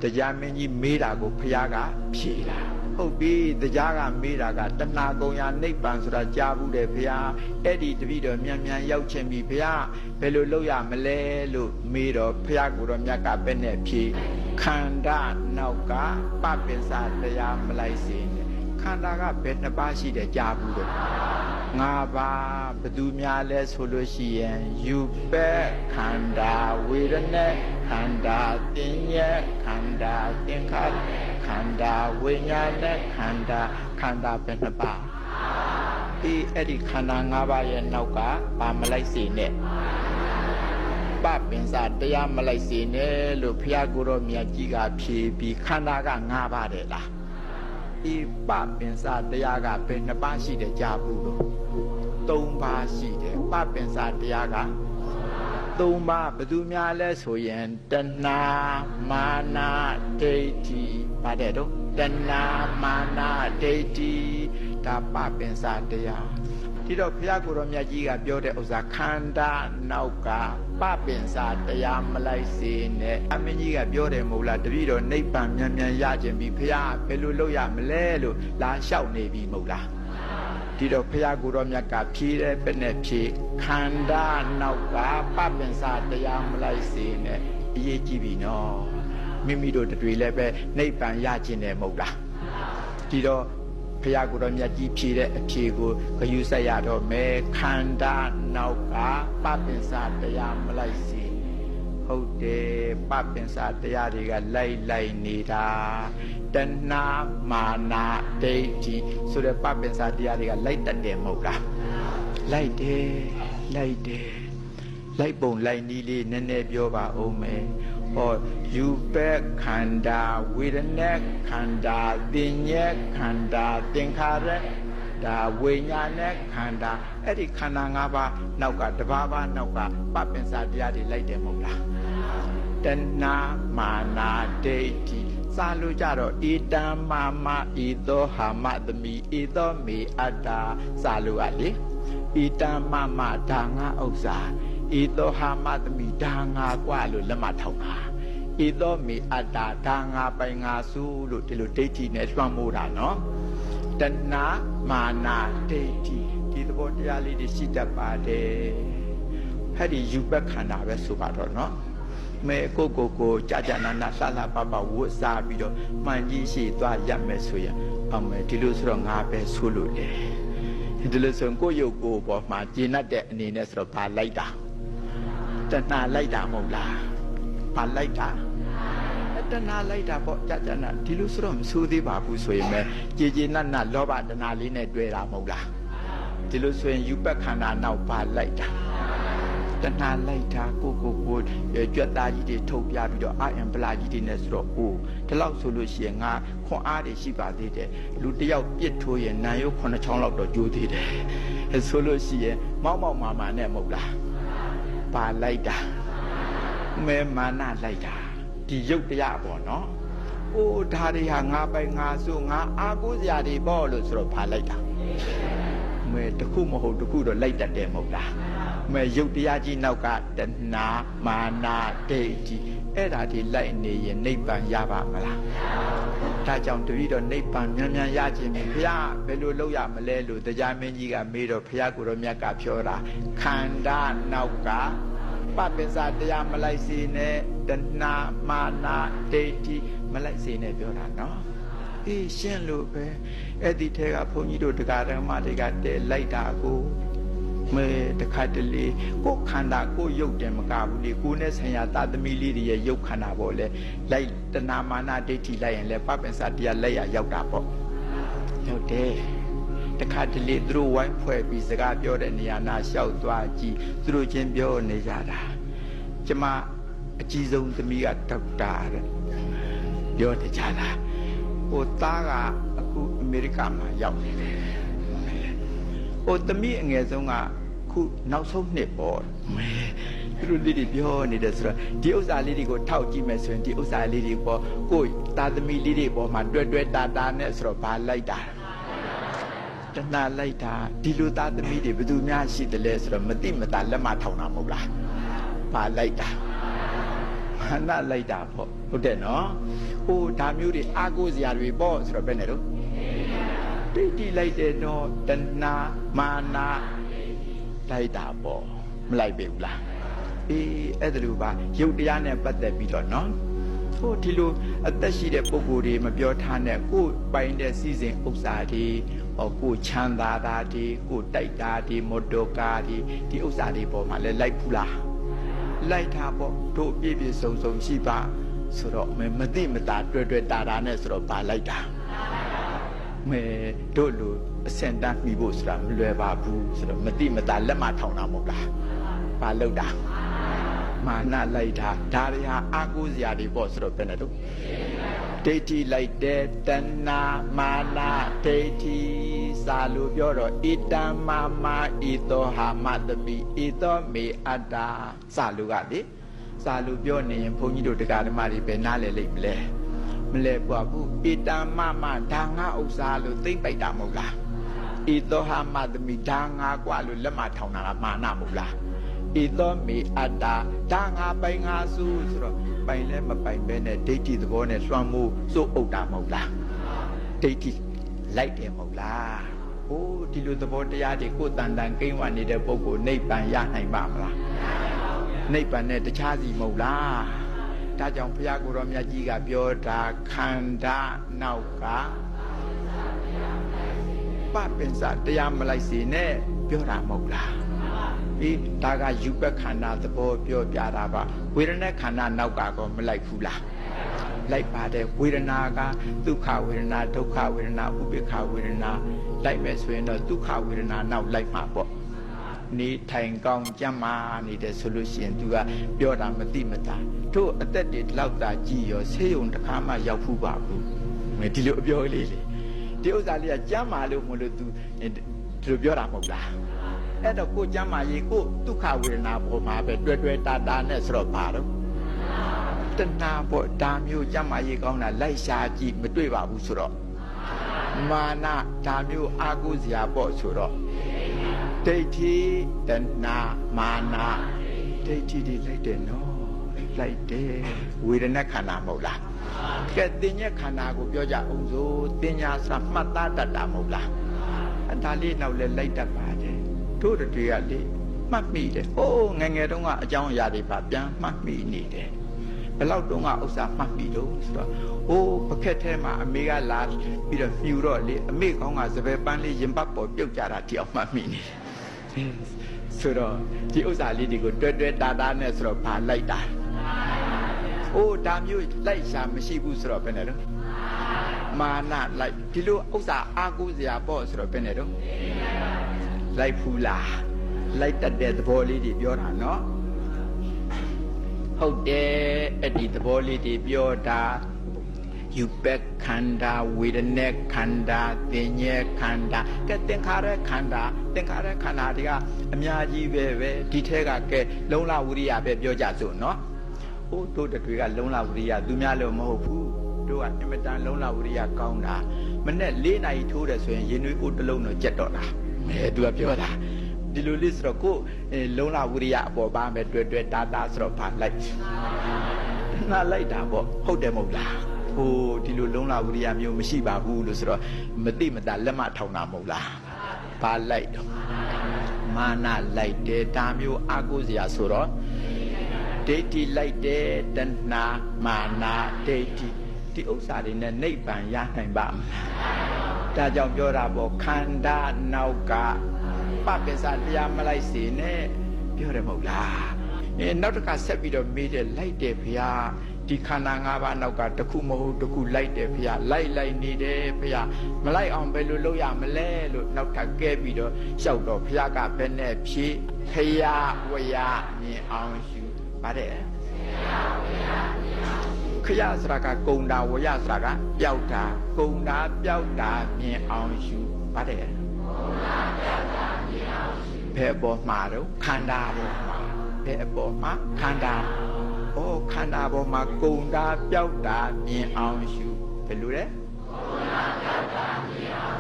တရားမင်းကြီးမေးတာကိုဖခင်ကဖြေတာဟုတ်ပြီတရားကမေးတာကတဏှာကုံရနိဗ္ဗာန်ဆိုတာကြားဘူးတယ်ဖခင်အဲ့ဒီတပည့်တော်မြန်မြန်ရောက်ချင်းပြီဖခင်ဘယ်လိုလုပ်ရမလဲလို့မေးတော့ဖခင်ကိုတော့မြတ်ကပဲနဲ့ဖြေခန္ဓာနောက်ကပပင်စာတရားမလိုက်စေနဲ့ခန္ဓာကဘယ်နှပါးရှိတယ်ကြားဘူးတယ်ငါပါဘသူများလဲဆိုလို့ရှိရင်ယူပဲခန္ဓာဝေဒနာခန္ဓာတင်ညက်ခန္ဓာသင်္ခါရခန္ဓာဝိညာဏခန္ဓာဘယ်နှပါဒီအဲ့ဒီခန္ဓာ၅ပါးရဲ့နောက်ကပါမလိုက်စေနဲ့ပပင်စာတရားမလိုက်စေနဲ့လို့ဘုရားကိုယ်တော်မြတ်ကြီးကဖြေပြီးခန္ဓာက၅ပါးတယ်လားဒီပပင်စာတရားကဘယ်နှပါးရှိတယ်ကြားဘူးလို့၃ပါးရှိတယ်ပပင်စာတရားက၃ပါးဘယ်သူများလဲဆိုရင်တဏှာမာနဒိဋ္ဌိပါတယ်တော့တဏှာမာနဒိဋ္ဌိဒါပပင်စာတရားဒီတော့ဘုရားကိုယ်တော်မြတ်ကြီးကပြောတဲ့ဥစ္စာခန္ဓာနောက်ကပပင်စာတရားမလိုက်စေနဲ့အမင်းကြီးကပြောတယ်မဟုတ်လားတပည့်တော်နိဗ္ဗာန်မြန်မြန်ရခြင်းပြီဘုရားဘယ်လိုလုပ်ရမလဲလို့လာလျှောက်နေပြီမဟုတ်လားဒီတော့ဘုရားကိုယ်တော်မြတ်ကဖြေတဲ့ပဲနဲ့ဖြေခန္ဓာနောက်ကပပင်စာတရားမလိုက်စေနဲ့အရေးကြီးပြီနော်မိမိတို့တွေလည်းပဲနိဗ္ဗာန်ရခြင်းနဲ့မဟုတ်လားဒီတော့ဘုရားကိုယ်တော်မြတ်ကြီးဖြေတဲ့အဖြေကိုဂရုစိုက်ရတော့မယ်ခန္ဓာနောက်ကပပင်စာတရားမလိုက်စေဟုတ်တယ်ပပင်စာတရားတွေကလိုက်နေတာတဏှာမာနဒိဋ္ဌိဆိုတဲ့ပပင်စာတရားတွေကလိုက်တတ်တယ်မဟုတ်လားလိုက်တယ်လိုက်ပုံလိုက်နည်းလေးနည်းနည်းပြောပါဦးမယ်ဟောယူပဲခန္ဓာဝေဒနာခန္ဓာသင်ညက်ခန္ဓာသင်္ခါရဒါဝိညာဏခန္ဓာအဲ့ဒီခန္ဓာ၅ပါးနောက်ကတဘာဘာနောက်ကပပင်စာတရားတွေလိုက်တယ်မဟုတ်လားတဏှာမာနဒိဋ္ဌိစာလို့ကြတော့ဧတံမာမဧသောဟာမသမီဧသောမေအတ္တာစာလို့อ่ะလေဧတံမာမဒါငါဥစ္စာဧသောဟာမသမီဒါငါกว่าလို့လက်မထောက်တာဧသောမေအတ္တာဒါငါပိုင်ငါစုလို့ဒီလိုဒိဋ္ဌိနဲ့လွှမ်းမိုးတာနော်တဏှာမာနဒိဋ္ဌိဒီသဘောတရားလေးတွေရှိတတ်ပါတယ်အဲ့ဒီယူပခန္ဓာပဲဆိုပါတော့နော်မဲကိုကြာနာလှလှပပဝတ်စားပြီးတော့မှန်ကြီးရှိသွားရမယ်ဆိုရင်အောင်မယ်ဒီလိုဆိုတော့ငါပဲဆိုလို့လေဒီလိုဆိုကိုရုပ်ကိုပေါ်မှာကျင့်တတ်တဲ့အနေနဲ့ဆိုတော့ဗာလိုက်တာတဏှာလိုက်တာမဟုတ်လားဗာလိုက်တာတဏှာလိုက်တာပေါ့ကြာနာဒီလိုဆိုတော့မဆိုးသေးပါဘူးဆိုရင်ပဲကြေနတ်လောဘတဏှာလေးနဲ့တွေ့တာမဟုတ်လားဒီလိုဆိုရင်ယူပခန္ဓာနောက်ဗာလိုက်တာတဏှာလိုက်တာကိုကြွက်သားကြီးတွေထုတ်ပြပြီးတော့အာယံပလာကြီးတွေနဲ့ဆိုတော့အိုးဒီလောက်ဆိုလို့ရှိရင်ငါခွန်အားတွေရှိပါသေးတယ်လူတယောက်ပြစ်ထိုးရင်နာရုပ်9ချောင်းလောက်တော့ကျိုးသေးတယ်ဆိုလို့ရှိရင်မောက်မာနဲ့မဟုတ်လားပါလိုက်တာမဲမာနလိုက်တာဒီရုပ်တရားပေါ့နော်အိုးဒါတွေဟာငါပိုင်ငါဆိုငါအာကိုးစရာတွေပေါ့လို့ဆိုတော့ပါလိုက်တာမဲတခုမဟုတ်တခုတော့လိုက်တတ်တယ်မဟုတ်လားမဲရုပ်တရားကြီးနောက်ကတဏှာမာနဒိဋ္ဌိအဲ့ဒါဒီလိုက်နေရင်နိဗ္ဗာန်ရပါမလားဒါကြောင့်တပည့်တော်နိဗ္ဗာန်မြန်မြန်ရခြင်းဘုရားဘယ်လိုလုပ်ရမလဲလို့တရားမင်းကြီးကမေးတော့ဘုရားကိုယ်တော်မြတ်ကပြောတာခန္ဓာနောက်ကပပင်စာတရားမလိုက်စေနဲ့တဏှာမာနဒိဋ္ဌိမလိုက်စေနဲ့ပြောတာနော်အေးရှင်းလို့ပဲအဲ့ဒီထဲကဘုန်းကြီးတို့တရားဓမ္မတွေကတဲလိုက်တာကိုမဲတခါတလေကိုခန္ဓာကိုရုပ်တယ်မကဘူးလေကိုနဲ့ဆံရသာသမီလေးတွေရဲ့ရုပ်ခန္ဓာပေါ့လေလိုက်တဏမာနဒိဋ္ဌိလိုက်ရင်လေပပင်စာတရားလက်ရရောက်တာပေါ့ဟုတ်တယ်တခါတလေသူတို့ဝိုင်းဖွဲ့ပြီးစကားပြောတဲ့နေရာနာလျှောက်သွားကြည့်သူတို့ချင်းပြောနေကြတာကျမအကြီးဆုံးသမီးကဒေါက်တာတဲ့ပြောနေကြတာဟိုသားကအခုအမေရိကမှာရောက်နေတယ်ဟိုသမီးအငယ်ဆုံးကခုနောက်ဆုံးနှစ်ပေါ့သူတို့လေးတွေပြောနေတယ်ဆိုတော့ဒီဥစ္စာလေးတွေကိုထောက်ကြည့်မယ်ဆိုရင်ဒီဥစ္စာလေးတွေပေါ့ကိုသားသမီးလေးတွေပေါ်မှာတွဲတာနဲ့ဆိုတော့ဗာလိုက်တာတဏှာလိုက်တာဒီလိုသားသမီးတွေဘယ်သူများရှိတယ်လဲဆိုတော့မသိမသာလက်မထောင်တာမဟုတ်လားဗာလိုက်တာ နလိုက်တာပေါ့ဟုတ်တယ်နော်ဟိုဒါမျိုးတွေအာကိုစရာတွေပေါ့ဆိုတော့ဘယ်နဲ့တော့ဒိဋ္ဌိလိုက်တယ်နော်တဏှာမာနလိုက်တာပေါ့မလိုက်ပေဘူးလားအေးအဲ့ဒါလိုပါရုပ်တရားနဲ့ပတ်သက်ပြီးတော့နော်ဟိုဒီလိုအသက်ရှိတဲ့ပုဂ္ဂိုလ်တွေမပြောထားနဲ့ကိုယ်ပိုင်တဲ့စီစဉ်ဥစ္စာတွေဟောကိုချမ်းသာတာတွေကိုတိုက်တာတွေမော်တော်ကားတွေဒီဥစ္စာတွေပေါ်မှာလဲလိုက်ဘူးလားလိုက်တာပေါ့တို့ပြည့်ပြည့်စုံစုံရှိပါဆိုတော့မသိမသာတွေ့တာနဲ့ဆိုတော့ပါလိုက်တာမဲတို့လိုအစင်တန်းမိဖို့ဆိုတာမလွယ်ပါဘူးဆိုတော့မသိမသာလက်မထောင်တာမဟုတ်လားပါလောက်တာမာနလိုက်တာဒါတွေဟာအာကိုးစရာတွေပေါ့ဆိုတော့ဘယ်နဲ့တော့ဒိဋ္ဌိလိုက်တဲ့တဏှာမာနဒိဋ္ဌိစာလို့ပြောတော့ဣတံမာမာဣတောဟာမတပိဣတောမေအတ္တာစာလို့ကလေစာလို့ပြောနေရင်ဘုန်းကြီးတို့တရားဓမ္မတွေပဲနားလည်လိမ့်မလဲမလဲပွားဘူးဣတံမာမာဒါငါဥစ္စာလို့သိမ့်ပိုက်တာမဟုတ်လားဣတောဟာမတပိဒါငါกว่าလို့လက်မထောင်တာကမာနမဟုတ်လားဣသောမေအတ္တာဒါငါပိုင်ငါစုဆိုတော့ပိုင်လဲမပိုင်ပဲနဲ့ဒိဋ္ဌိသဘောနဲ့လွှမ်းမိုးစိုးအုပ်တာမဟုတ်လားဒိဋ္ဌိလိုက်တယ်မဟုတ်လားဟိုးဒီလိုသဘောတရားတွေကိုတန်တန်ကိန်းဝနေတဲ့ပုဂ္ဂိုလ်နိဗ္ဗာန်ရနိုင်ပါမလားနိဗ္ဗာန်နဲ့တခြားစီမဟုတ်လားဒါကြောင့်ဘုရားကိုယ်တော်မြတ်ကြီးကပြောတာခန္ဓာနောက်ကပပင်စတရားမလိုက်စေနဲ့ပြောတာမဟုတ်လားဒီဒါကယူပခန္ဓာသဘောပြောပြတာပါဝေဒနာခန္ဓာနောက်ကကောမလိုက်ဘူးလားလိုက်ပါတယ်ဝေဒနာကဒုက္ခဝေဒနာဒုက္ခဝေဒနာဥပေက္ခဝေဒနာလိုက်မယ်ဆိုရင်တော့ဒုက္ခဝေဒနာနောက်လိုက်မှာပေါ့နေထိုင်ကောင်းကြမ်းမာနေတယ်ဆိုလို့ရှိရင်သူကပြောတာမသိမသာတို့အသက်တွေလောက်တာကြည်ရောဆေးရုံတစ်ခါမှရောက်ဖူးပါဘူးဒီလိုအပြောလေးလေဒီဥစ္စာလေးကကြမ်းမာလို့မလို့သူဒီလိုပြောတာမဟုတ်လားအဲ့တော့ကိုကျမ်းမာရေးကိုဒုက္ခဝေဒနာပေါ်မှာပဲတွေ့တာနဲ့ဆိုတော့ပါတော့တဏှာပေါ့ဒါမျိုးကျမ်းမာရေးကောင်းတာလိုက်ရှားကြည့်မတွေ့ပါဘူးဆိုတော့မာနဒါမျိုးအာကိုးစရာပေါ့ဆိုတော့ဒိဋ္ဌိတဏှာမာနဒိဋ္ဌိတွေလိုက်တယ်နော်လိုက်တယ်ဝေဒနာခန္ဓာမဟုတ်လားကဲတင်ညက်ခန္ဓာကိုပြောကြအောင်စို့တင်ညာဆိုတာမှတ်သားတတ်တာမဟုတ်လားအဲ့ဒါလေးနောက်လဲလိုက်တတ်ပါတယ်တို့တွေကလေမှတ်မိတယ်ဟိုးငယ်တုန်းကအကြောင်းအရာတွေပါပြန်မှတ်မိနေတယ်ဘယ်လောက်တုန်းကဥစ္စာမှတ်မိလို့ဆိုတော့ဟိုးပခက်ထဲမှာအမေကလာပြီးတော့ဖြူတော့လေအမေကောင်းကစပယ်ပန်းလေးရင်ပတ်ပေါ်ပြုတ်ကြတာတယောက်မှတ်မိနေတယ်ဆိုတော့ဒီဥစ္စာလေးတွေကိုတွေ့တာနဲ့ဆိုတော့ဘာလိုက်တာဟိုးဒါမျိုးလိုက်ရှာမရှိဘူးဆိုတော့ဘယ်နဲ့တော့မာနလိုက်ဒီလိုဥစ္စာအာကိုးစရာပေါ့ဆိုတော့ဘယ်နဲ့တော့လိုက်ဖူးလားလိုက်တတ်တဲ့သဘောလေးတွေပြောတာနော်ဟုတ်တယ်အဲ့ဒီသဘောလေးတွေပြောတာယူပက်ခန္ဓာဝေဒနာခန္ဓာသင်ညေခန္ဓာကဲသင်္ခါရခန္ဓာတွေကအများကြီးပဲဒီထဲကကဲလုံလဝိရိယပဲပြောကြစို့နော်ဟိုတို့တွေကလုံလဝိရိယသူများလို့မဟုတ်ဘူးတို့ကအင်မတန်လုံလဝိရိယကောင်းတာမနဲ့၄နာရီထိုးတယ်ဆိုရင်ရင်နွေးကိုတစ်လုံးတော့ကြက်တော့တာသူကပြောတာဒီလိုလေးဆိုတော့ကိုလုံလဝိရိယအပေါ်ပါမယ်တွေ့တာဆိုတော့ဘာလိုက်ငါလိုက်တာပေါ့ဟုတ်တယ်မဟုတ်လားဟိုဒီလိုလုံလဝိရိယမျိုးမရှိပါဘူးလို့ဆိုတော့မသိမသာလက်မထောင်တာမဟုတ်လားဘာလိုက်တော့မာနလိုက်တယ်ဒါမျိုးအာကိုးစရာဆိုတော့ဒိဋ္ဌိလိုက်တယ်တဏှာမာနဒိဋ္ဌိဒီဥစ္စာတွေနဲ့နိဗ္ဗာန်ရနိုင်ပါမလားဒါကြောင့်ပြောတာပေါ့ခန္ဓာနောက်ကပပစ္စတရားမလိုက်စေနဲ့ပြောတယ်မဟုတ်လားနောက်တစ်ခါဆက်ပြီးတော့မေးတယ်လိုက်တယ်ဖေဟာဒီခန္ဓာ၅ပါးနောက်ကတစ်ခုမဟုတ်တစ်ခုလိုက်တယ်ဖေဟာလိုက်နေတယ်ဖေဟာမလိုက်အောင်ဘယ်လိုလုပ်ရမလဲလို့နောက်ထပ်ကဲပြီးတော့လျှောက်တော့ဖေဟာကဘယ်နဲ့ဖြေဖေဟာဝရမြင်အောင်ရှုပါတယ်ခရဆိုတာကကုံတာဝရဆိုတာကပျောက်တာကုံတာပျောက်တာမြင်အောင်ရှုပါတယ်ဘယ်ပေါ်မှာတော့ခန္ဓာပေါ်မှာဘယ်အပေါ်မှာခန္ဓာခန္ဓာပေါ်မှာကုံတာပျောက်တာမြင်အောင်ရှုဘယ်လိုလဲကုံတာပျောက်တာမြင်အောင်